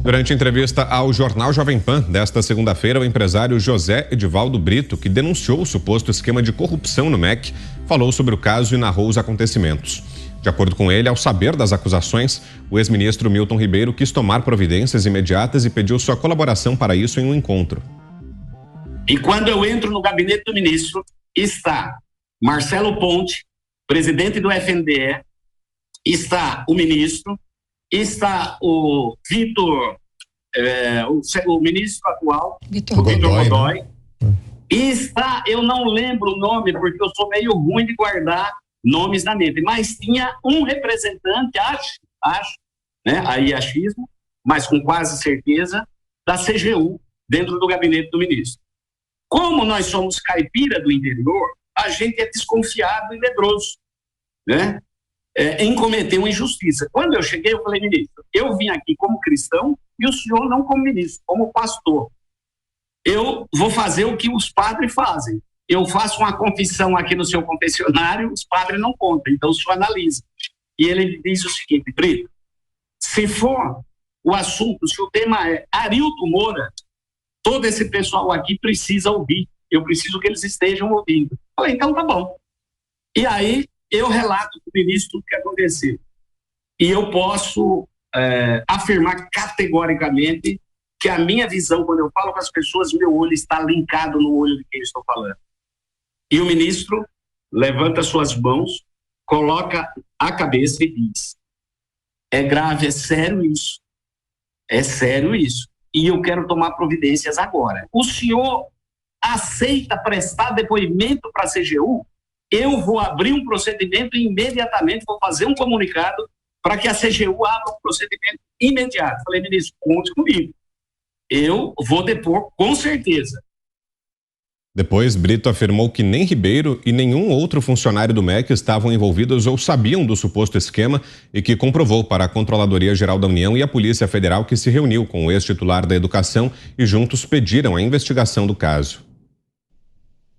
Durante entrevista ao jornal Jovem Pan desta segunda-feira, o empresário José Edivaldo Brito, que denunciou o suposto esquema de corrupção no MEC, falou sobre o caso e narrou os acontecimentos. De acordo com ele, ao saber das acusações, o ex-ministro Milton Ribeiro quis tomar providências imediatas e pediu sua colaboração para isso em um encontro. E quando eu entro no gabinete do ministro, está Marcelo Ponte, presidente do FNDE, está o ministro, está o Vitor, o ministro atual, Vitor Godoy, né? E está, eu não lembro o nome, porque eu sou meio ruim de guardar nomes na mente, mas tinha um representante, acho, né, aí achismo, mas com quase certeza, da CGU, dentro do gabinete do ministro. Como nós somos caipira do interior, a gente é desconfiado e medroso, né? Em cometer uma injustiça. Quando eu cheguei, eu falei, ministro, eu vim aqui como cristão e o senhor não como ministro, como pastor. Eu vou fazer o que os padres fazem. Eu faço uma confissão aqui no seu confessionário, os padres não contam, então o senhor analisa. E ele me diz o seguinte, Brito, se for o assunto, se o tema é Arilton Moura, todo esse pessoal aqui precisa ouvir, eu preciso que eles estejam ouvindo. Eu falei, então tá bom. E aí, eu relato para o ministro o que aconteceu. E eu posso afirmar categoricamente que a minha visão, quando eu falo com as pessoas, meu olho está linkado no olho de quem eu estou falando. E o ministro levanta suas mãos, coloca a cabeça e diz, é grave, é sério isso. É sério isso. E eu quero tomar providências agora. O senhor aceita prestar depoimento para a CGU? Eu vou abrir um procedimento e imediatamente vou fazer um comunicado para que a CGU abra um procedimento imediato. Falei, ministro, conte comigo. Eu vou depor com certeza. Depois, Brito afirmou que nem Ribeiro e nenhum outro funcionário do MEC estavam envolvidos ou sabiam do suposto esquema e que comprovou para a Controladoria Geral da União e a Polícia Federal que se reuniu com o ex-titular da Educação e juntos pediram a investigação do caso.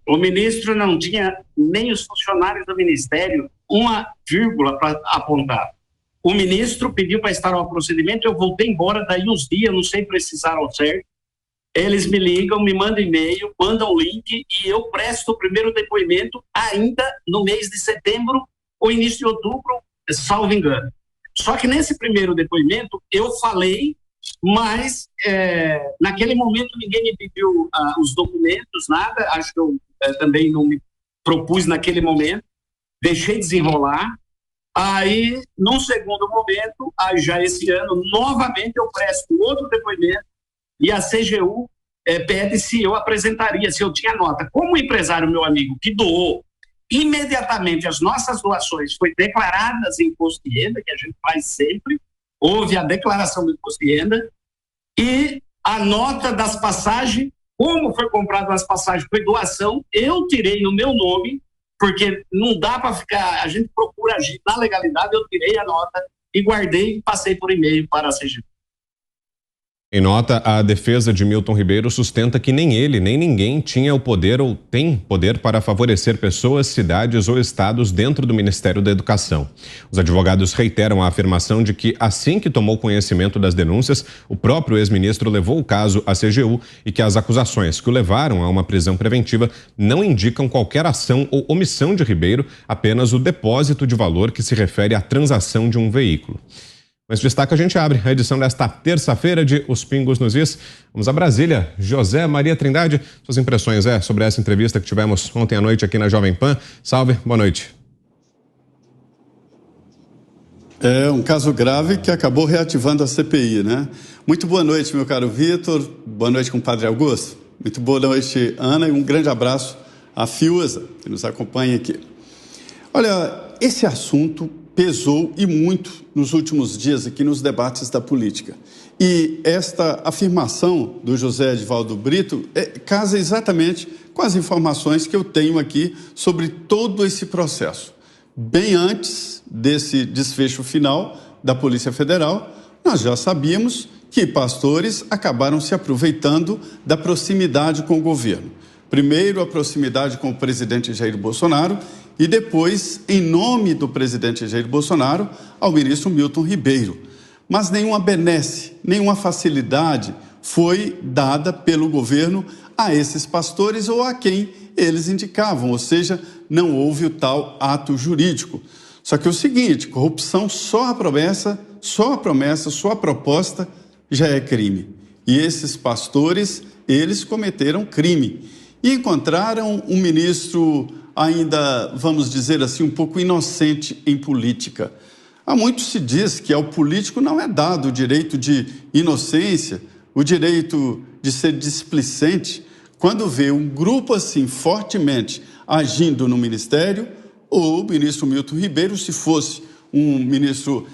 O ministro não tinha nem os funcionários do ministério uma vírgula para apontar. O ministro pediu para estar ao procedimento, eu voltei embora, daí uns dias, não sei precisar ao certo. Eles me ligam, me mandam e-mail, mandam o link e eu presto o primeiro depoimento ainda no mês de setembro ou início de outubro, salvo engano. Só que nesse primeiro depoimento eu falei, mas naquele momento ninguém me pediu os documentos, nada, acho que eu também não me propus naquele momento, deixei desenrolar. Aí, num segundo momento, aí já esse ano, novamente eu presto outro depoimento e a CGU pede se eu apresentaria, se eu tinha nota. Como o empresário, meu amigo, que doou imediatamente as nossas doações, foi declaradas em imposto de renda, que a gente faz sempre, houve a declaração do imposto de renda, e a nota das passagens, como foi comprado as passagens, foi doação, eu tirei no meu nome, porque não dá para ficar, a gente procura agir na legalidade, eu tirei a nota e guardei e passei por e-mail para a CGU. Em nota, a defesa de Milton Ribeiro sustenta que nem ele, nem ninguém tinha o poder ou tem poder para favorecer pessoas, cidades ou estados dentro do Ministério da Educação. Os advogados reiteram a afirmação de que, assim que tomou conhecimento das denúncias, o próprio ex-ministro levou o caso à CGU e que as acusações que o levaram a uma prisão preventiva não indicam qualquer ação ou omissão de Ribeiro, apenas o depósito de valor que se refere à transação de um veículo. Mas destaque, a gente abre a edição desta terça-feira de Os Pingos nos Is. Vamos a Brasília. José Maria Trindade, suas impressões sobre essa entrevista que tivemos ontem à noite aqui na Jovem Pan. Salve, boa noite. É um caso grave que acabou reativando a CPI, né? Muito boa noite, meu caro Vitor. Boa noite, compadre Augusto. Muito boa noite, Ana, e um grande abraço à Fiuza, que nos acompanha aqui. Olha, esse assunto pesou e muito nos últimos dias aqui nos debates da política. E esta afirmação do José Edivaldo Brito casa exatamente com as informações que eu tenho aqui sobre todo esse processo. Bem antes desse desfecho final da Polícia Federal, nós já sabíamos que pastores acabaram se aproveitando da proximidade com o governo. Primeiro, a proximidade com o presidente Jair Bolsonaro e depois, em nome do presidente Jair Bolsonaro, ao ministro Milton Ribeiro, mas nenhuma benesse, nenhuma facilidade foi dada pelo governo a esses pastores ou a quem eles indicavam, ou seja, não houve o tal ato jurídico. Só que é o seguinte, corrupção só a promessa, só a proposta já é crime. E esses pastores, eles cometeram crime. E encontraram um ministro ainda, vamos dizer assim, um pouco inocente em política. Há muito se diz que ao político não é dado o direito de inocência, o direito de ser displicente, quando vê um grupo assim fortemente agindo no ministério. O ministro Milton Ribeiro, se fosse um ministro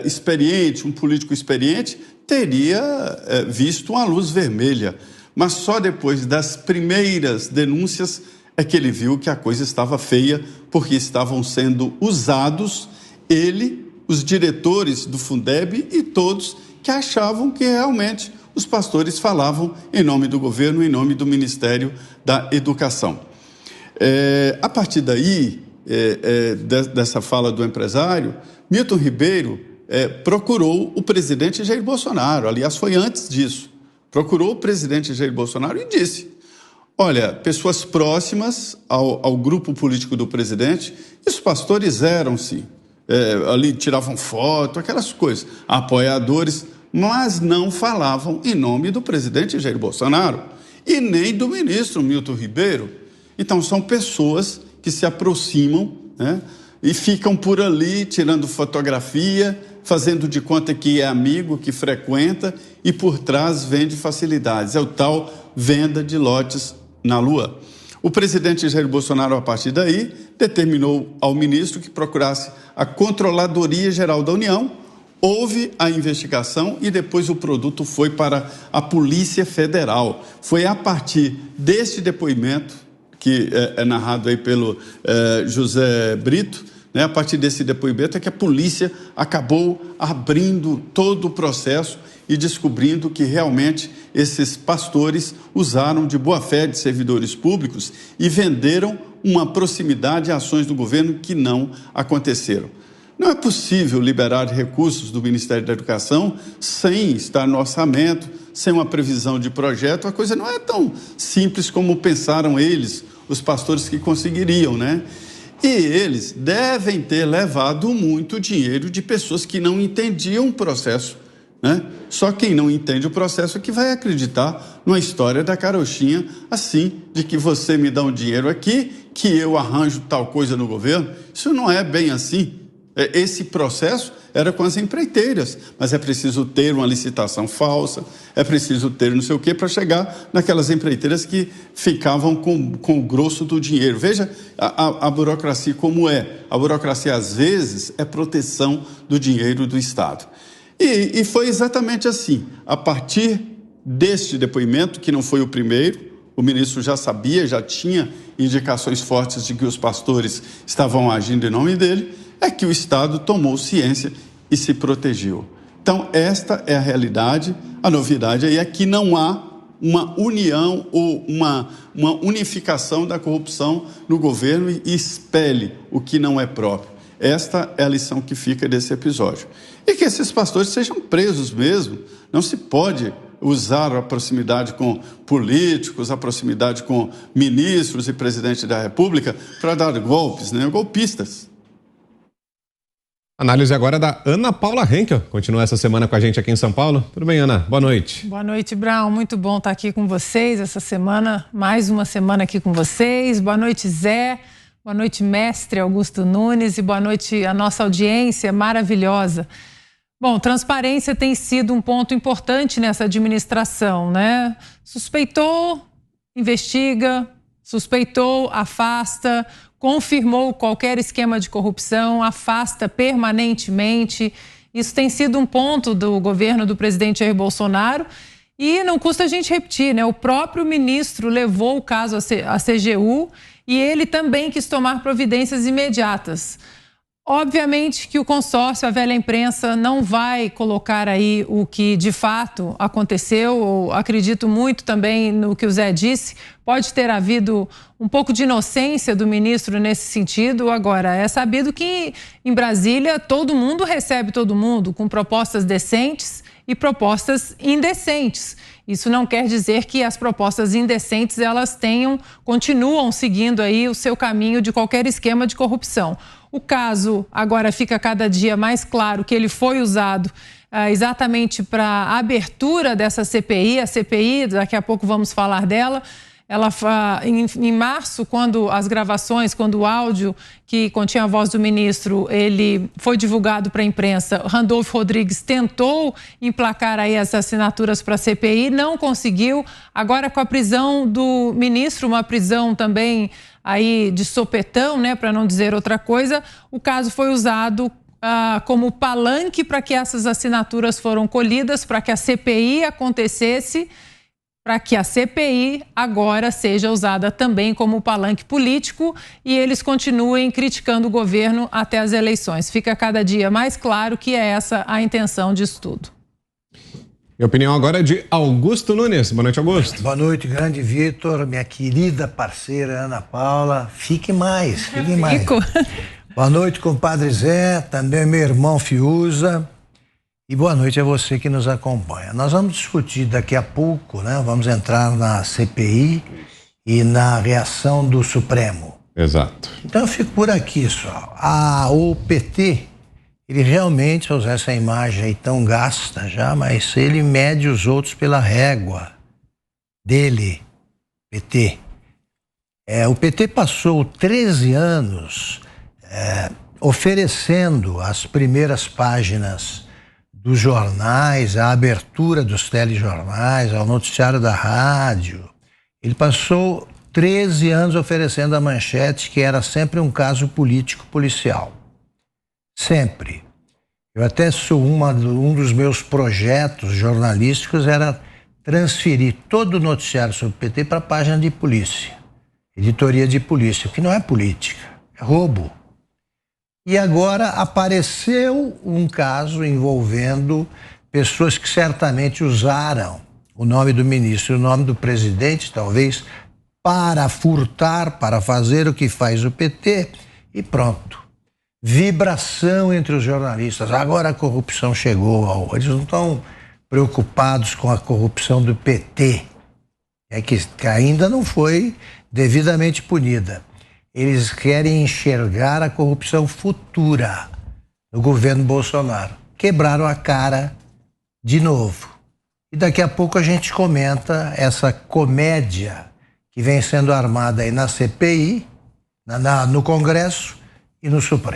experiente, um político experiente, teria visto uma luz vermelha. Mas só depois das primeiras denúncias é que ele viu que a coisa estava feia, porque estavam sendo usados ele, os diretores do Fundeb e todos que achavam que realmente os pastores falavam em nome do governo, em nome do Ministério da Educação. A partir daí, dessa fala do empresário, Milton Ribeiro procurou o presidente Jair Bolsonaro, aliás, foi antes disso, procurou o presidente Jair Bolsonaro e disse: olha, pessoas próximas ao grupo político do presidente, os pastores eram, sim, ali tiravam foto, aquelas coisas, apoiadores, mas não falavam em nome do presidente Jair Bolsonaro e nem do ministro Milton Ribeiro. Então, são pessoas que se aproximam, né, e ficam por ali tirando fotografia, fazendo de conta que é amigo, que frequenta e por trás vende facilidades. É o tal venda de lotes na lua. O presidente Jair Bolsonaro, a partir daí, determinou ao ministro que procurasse a Controladoria Geral da União. Houve a investigação e depois o produto foi para a Polícia Federal. Foi a partir deste depoimento, que é narrado aí pelo José Brito, né, a partir desse depoimento é que a polícia acabou abrindo todo o processo e descobrindo que realmente esses pastores usaram de boa-fé de servidores públicos e venderam uma proximidade a ações do governo que não aconteceram. Não é possível liberar recursos do Ministério da Educação sem estar no orçamento, sem uma previsão de projeto. A coisa não é tão simples como pensaram eles, os pastores que conseguiriam, né? E eles devem ter levado muito dinheiro de pessoas que não entendiam o processo, né? Só quem não entende o processo é que vai acreditar numa história da carochinha, assim, de que você me dá um dinheiro aqui, que eu arranjo tal coisa no governo. Isso não é bem assim. Esse processo era com as empreiteiras, mas é preciso ter uma licitação falsa, é preciso ter não sei o quê para chegar naquelas empreiteiras que ficavam com o grosso do dinheiro. Veja a burocracia como é. A burocracia, às vezes, é proteção do dinheiro do Estado. E foi exatamente assim. A partir deste depoimento, que não foi o primeiro, o ministro já sabia, já tinha indicações fortes de que os pastores estavam agindo em nome dele, é que o Estado tomou ciência e se protegeu. Então, esta é a realidade. A novidade aí é que não há uma união ou uma unificação da corrupção no governo e espelhe o que não é próprio. Esta é a lição que fica desse episódio. E que esses pastores sejam presos mesmo. Não se pode usar a proximidade com políticos, a proximidade com ministros e presidente da República para dar golpes, né? Golpistas. Análise agora da Ana Paula Henkel. Continua essa semana com a gente aqui em São Paulo. Tudo bem, Ana? Boa noite. Boa noite, Brown. Muito bom estar aqui com vocês essa semana. Mais uma semana aqui com vocês. Boa noite, Zé. Boa noite, mestre Augusto Nunes. E boa noite à nossa audiência maravilhosa. Bom, transparência tem sido um ponto importante nessa administração, né? Suspeitou, investiga, suspeitou, afasta, confirmou qualquer esquema de corrupção, afasta permanentemente. Isso tem sido um ponto do governo do presidente Jair Bolsonaro e não custa a gente repetir, né? O próprio ministro levou o caso à CGU e ele também quis tomar providências imediatas. Obviamente que o consórcio, a velha imprensa, não vai colocar aí o que de fato aconteceu. Eu acredito muito também no que o Zé disse. Pode ter havido um pouco de inocência do ministro nesse sentido. Agora, é sabido que em Brasília todo mundo recebe todo mundo com propostas decentes e propostas indecentes. Isso não quer dizer que as propostas indecentes elas continuam seguindo aí o seu caminho de qualquer esquema de corrupção. O caso agora fica cada dia mais claro que ele foi usado exatamente para a abertura dessa CPI. A CPI, daqui a pouco vamos falar dela. Ela, em março, quando o áudio que continha a voz do ministro, ele foi divulgado para a imprensa, Randolfo Rodrigues tentou emplacar aí as assinaturas para a CPI, não conseguiu. Agora, com a prisão do ministro, uma prisão também aí de sopetão, né, para não dizer outra coisa, o caso foi usado como palanque para que essas assinaturas foram colhidas, para que a CPI acontecesse, para que a CPI agora seja usada também como palanque político e eles continuem criticando o governo até as eleições. Fica cada dia mais claro que é essa a intenção disso tudo. E a opinião agora é de Augusto Nunes. Boa noite, Augusto. Boa noite, grande Vitor, minha querida parceira Ana Paula. Fique mais. Boa noite, compadre Zé, também meu irmão Fiuza. E boa noite a você que nos acompanha. Nós vamos discutir daqui a pouco, né? Vamos entrar na CPI e na reação do Supremo. Exato. Então eu fico por aqui só. O PT, ele realmente, vou usar essa imagem aí tão gasta já, mas ele mede os outros pela régua dele, PT. O PT passou 13 anos oferecendo as primeiras páginas dos jornais, a abertura dos telejornais, ao noticiário da rádio. Ele passou 13 anos oferecendo a manchete que era sempre um caso político-policial. Sempre. Eu até sou um dos meus projetos jornalísticos era transferir todo o noticiário sobre o PT para a página de polícia, editoria de polícia, que não é política, é roubo. E agora apareceu um caso envolvendo pessoas que certamente usaram o nome do ministro e o nome do presidente, talvez, para furtar, para fazer o que faz o PT, e pronto. Vibração entre os jornalistas. Agora a corrupção chegou. Eles não estão preocupados com a corrupção do PT, que ainda não foi devidamente punida. Eles querem enxergar a corrupção futura no governo Bolsonaro. Quebraram a cara de novo. E daqui a pouco a gente comenta essa comédia que vem sendo armada aí na CPI, no Congresso e no Supremo.